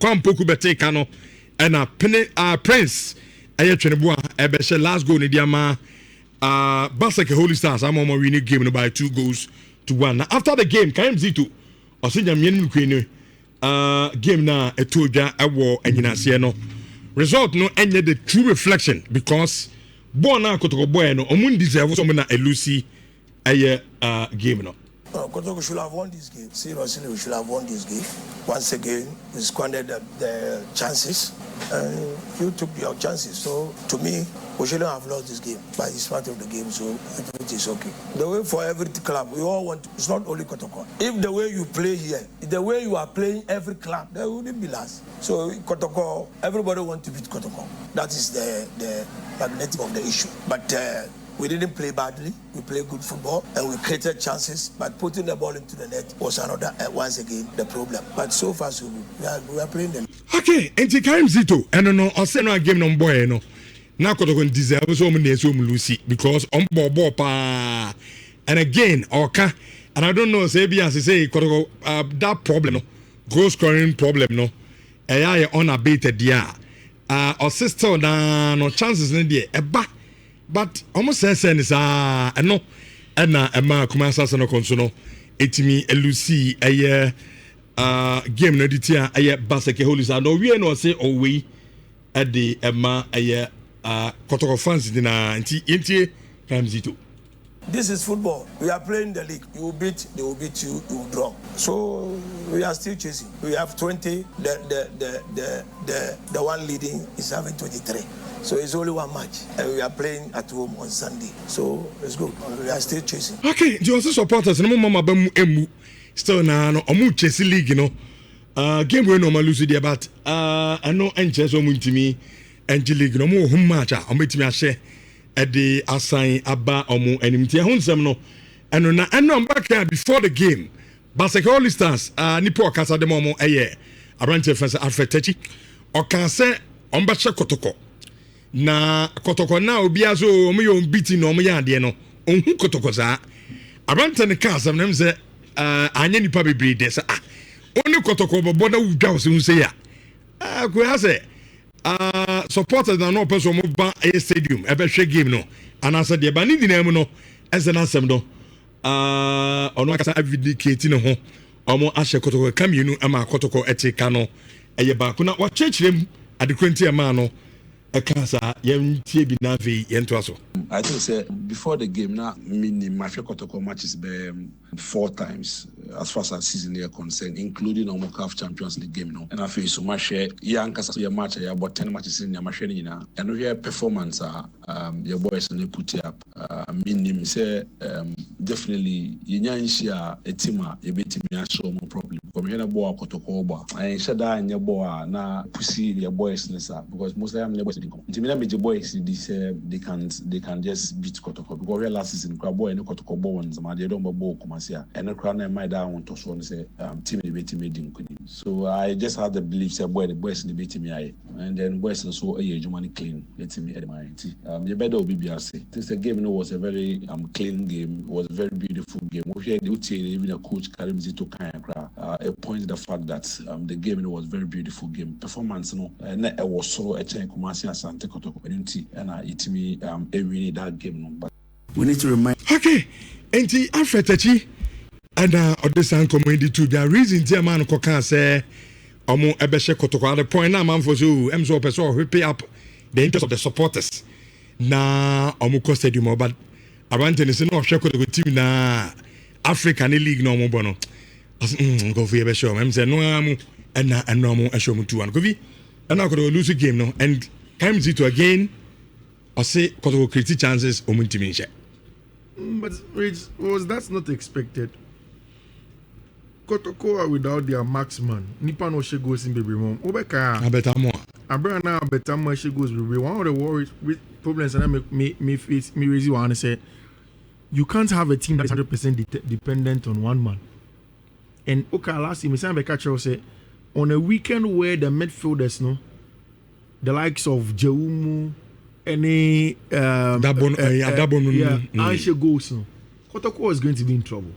Kwampoku bete kano ena Prince aye Tweneboa ebeshe last goal ni diama Baseke Holy Stars am omo winning game by 2-1. Now after the game KMZ2 osinya mienu kwenu game na etoja ewo enyinase no result no enye the true reflection because bona Kotoko boy no omun deserve so na elusi aye game no. Kotoko should have won this game. Seriously, we should have won this game. Once again, we squandered the chances. You took your chances. So, to me, we shouldn't have lost this game. But it's part of the game, so it is okay. The way for every club, we all want, it's not only Kotoko. If the way you play here, the way you are playing every club, there wouldn't be last. So, Kotoko, everybody wants to beat Kotoko. That is the magnetic of the issue. But we didn't play badly. We played good football and we created chances. But putting the ball into the net was another, once again, the problem. But so far, so good. We are playing them. Okay, and the KMZ2, and no, I'll send a game no boy, no. Now, Kotoko deserves so many Lucy because on board pa. And again, okay, and I don't know, say, as I say, Kotoko, that problem, no, goal scoring problem, no, I unabated, yeah. Or sister, no chances in the air, but almost says I know and Emma Kumasa no consono etimi elusi aye game no ditia aye Baseke Holy Stars no we no say owe at the Emma aye Kotoko fans dina nti KMZ2. This is football. We are playing the league. You will beat, they will beat you, you will draw. So we are still chasing. We have 20. The one leading is having 23. So it's only one match. And we are playing at home on Sunday. So let's go. We are still chasing. Okay, you also support us. No mama bemu emu. Still na no omu chasing league, you know. Game we no lose there, but I know NHS omu ntimi NG league no mo home match. Omu ntimi share. Ede assign aba omu enimti ehonsem no eno na eno mbaka before the game Baseke Holy Stars nipo okasa dem omu eye abrante fence afetechi okanse ombache Kotoko na Kotoko na obi aso omu yo mbiti no omu ya de no onhu Kotoko za abrante ne ka asem nem se anya nipa bebre de se oni Kotoko bobo na wudwa so nse ya ko ha se supporters na no person mo ba a stadium ebe hwe game no anasa de ba ni dinam no ese na asem no ono akasa advocate ne ho omo ahye Kotoko kamienu ama Kotoko etika no eye ba kuna wa chechirem adekwanti ama no ekasa yentie bi na ve yento aso. I think say before the game now my Kotoko matches be 4 times as far as season is concerned, including on CAF Champions League game now. And I feel so much yankasa your match about 10 matches in your machine na and your performance your boys and put up minim say definitely yenya a team you beat me show more problem. Come here na boy Kotoko ba. I shada anya boy na pussy your boys nessa because most of them boys dey come. Intimina major boys they can just beat Kotoko because we last season boy and Kotoko boy ones ma they don't boy Kumasia and the crown my dad want to so say team the beat me din. So I just had the belief say boy the boys the beat me I and then boys so money clean let me at my you better BBRC. This game was a very clean game. It was a very beautiful game. We had even a coach Karimzi to kind point the fact that the game was a very beautiful game. Performance and it was so a change Kumasi Asante Kotoko and it me every that game but we need to remind okay enti afetechi and odesan community to the reason the man ko kan say omo ebehye Kotoko at the point na man for so so person pay up the interest of the supporters na omo ko stadium but abante say no hwe Kotoko team na African League no omo bono go for ebehye o say no amu and no omo ehwe mu 2-1 go vi and now Kotoko lose game no and comes it again or say Kotoko create chances omo team nche. But that's not expected. Kotoko are without their marksman. Nipa no she goes in baby mom. Obeka. Abeta mo. Abra na abeta mo she goes baby. One of the worries with problems and me raise you and say you can't have a team that is 100% dependent on one man. And okay, last year, Mr. Bekacho say on a weekend where the midfielders the likes of Jeumu any Anshe goes Kotoko is going to be in trouble.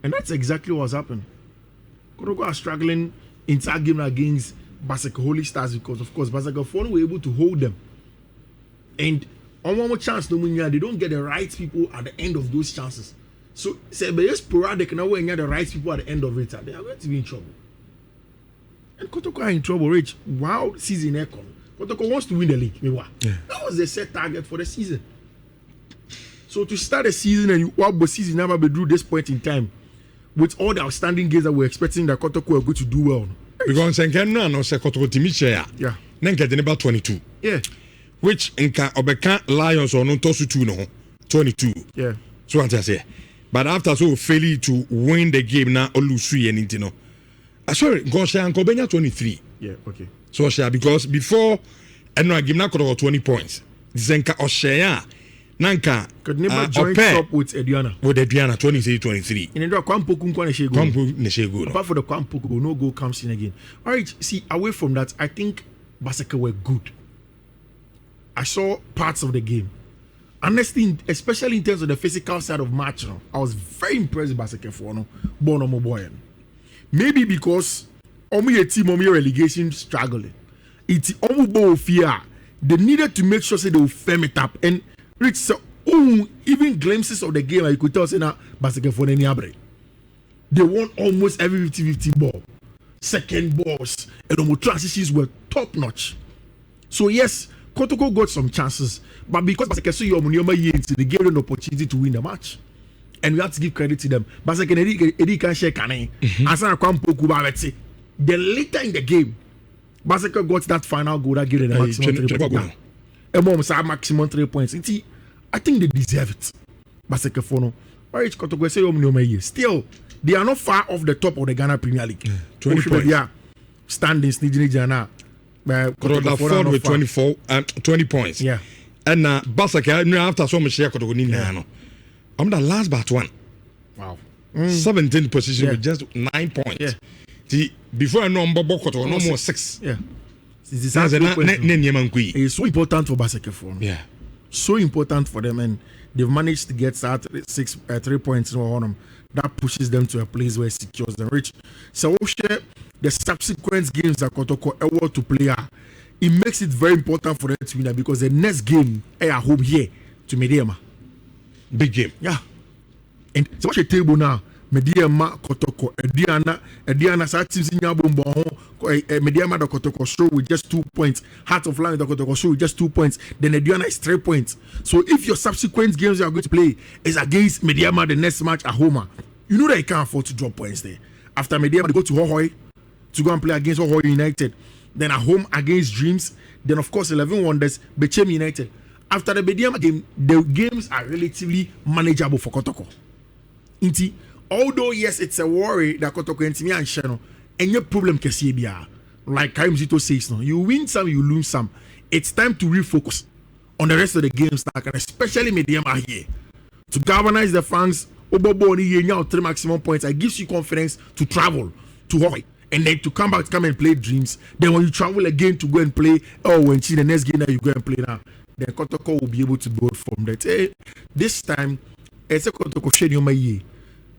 And that's exactly what's happened. Kotoko are struggling in that game against Basaka Holy Stars because, of course, Basaka Fono were able to hold them. And on one more chance, they don't get the right people at the end of those chances. So, say, but it's sporadic now when you have the right people at the end of it, they are going to be in trouble. And Kotoko are in trouble, Rich. Wow, season econ. Kotoko wants to win the league. That was the set target for the season. So to start the season and you walk the season never be drew this point in time with all the outstanding games that we're expecting that Kotoko are going to do well. Because Nhyira no say Kotoko timi share. Yeah. Nenka the number 22. Yeah. Which Nka Obeka Lions or no tosu 2 no 22. Yeah. So what I say. But after so failing to win the game now or lose 3 and you know. Sorry, go share Uncle Benya 23. Yeah, okay. So share because before and no game na Kotoko 20 points. Zenka or share Nanka could never join up with Ediana. With Ediana 23. In the Kwampoku Kwampoku. Apart from the Kwampoku, no goal comes in again. All right, see, away from that, I think Basaka were good. I saw parts of the game. Honestly, especially in terms of the physical side of match, I was very impressed with Basaka for Bono Moboyan. Maybe because a team relegation struggling. It's almost fear. They needed to make sure they will firm it up and Rich, so even glimpses of the game, I could tell say now Basaka for any abre. They won almost every 50-50 ball. Second balls and the transitions were top notch. So yes, Kotoko got some chances, but because Basaka saw your money they gave them the opportunity to win the match. And we have to give credit to them. Basaka Eddie can share Kane. The later in the game, Basaka got that final goal that gave them the maximum 3 points. Maximum 3 points. I think they deserve it. Basaka Fono. Still, they are not far off the top of the Ghana Premier League. 20 points. Yeah. Standings, Nhyira. Kotoko with 20 points. Yeah. And Basaka, after so much share Kotoko I'm the last but one. Wow. 17th position with just 9 points. Yeah. See, before I know Kotoko, no more 6. Yeah. It's so important for Basaka. Yeah. So important for them, and they've managed to get 3 points on them. That pushes them to a place where it secures them. Rich. So the subsequent games that Kotoko are to play, it makes it very important for them to win because the next game are home here to Mediama. Big game. Yeah. And so watch the table now. Mediama Kotoko Ediana sa teams in Yabumbo Mediama the Kotoko show with just 2 points. Heart of Lion the Kotoko show with just 2 points. Then Ediana is 3 points. So if your subsequent games you are going to play is against Mediama the next match at home, you know that you can't afford to drop points there. After Mediama they go to Hohoi to go and play against Hohoi United. Then at home against Dreams. Then of course 11 Wonders Bechem United. After the Mediama game, the games are relatively manageable for Kotoko. Although yes, it's a worry that Kotoko and Timmy and Shano, and your problem can see like Karim Zito says, no, you win some, you lose some. It's time to refocus on the rest of the games, especially Mediama here, to galvanize the fans. Obobo 3 maximum points. It gives you confidence to travel to Hawaii and then to come and play Dreams. Then when you travel again to go and play, when see the next game that you go and play now, then Kotoko will be able to build from that. This time, it's a Kotoko shade my year.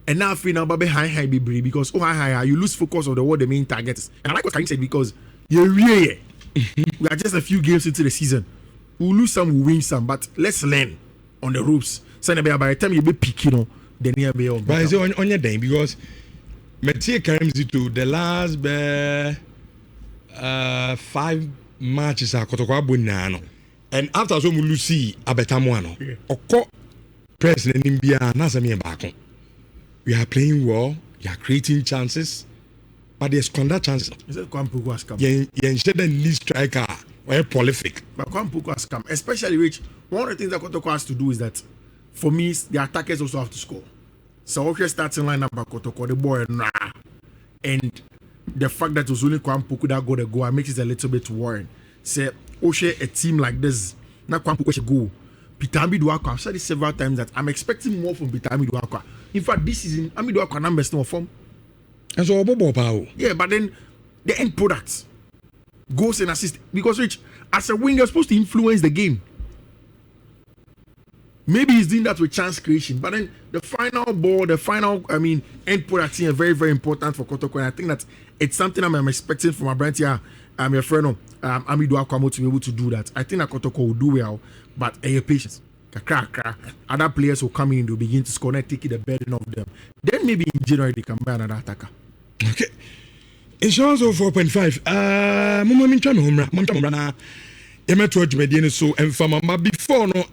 And now I feel now high be because you lose focus on what the main target is. And I like what Karim said because you're really we are just a few games into the season. We'll lose some, we'll win some, but let's learn on the ropes. So by the time you be picking, then you be on. But it's on your day because Metia Karim Zito the last 5 matches are Kotoko Abunano. And after so we lose Abetamuano. Oko President Nimbia Nasami Bako. We are playing well, you are creating chances, but they squander chances. Is it Kwampoku has come? You ensure the lead striker or prolific. But Kwampoku has come, especially Rich. One of the things that Kotoko has to do is that, for me, the attackers also have to score. So okay, starting lineup by Kotoko, the boy and the fact that it was only Kwampoku that got the goal makes it a little bit worrying. Say, Oshe, a team like this, not Kwampoku should go. Pitambi Duakwa, I've said this several times that I'm expecting more from Pitambi Duakwa. In fact, this season, Ami Duakwa numbers no form. And so Bobo. Yeah, but then the end product goes and assists because Rich, as a winger, you're supposed to influence the game. Maybe he's doing that with chance creation, but then the final ball, end product is very, very important for Kotoko. And I think that it's something I'm expecting from my brand here. I'm your friend, Amidu Akwamo, to be able to do that. I think that Kotoko will do well, but patience. Other players will come in, they'll begin to score and take the burden of them. Then maybe in January they can buy another attacker. Okay. Insurance of 4.5. Mama Mincham Humra, Montamrana. Emetro Jumedian so and Fama before no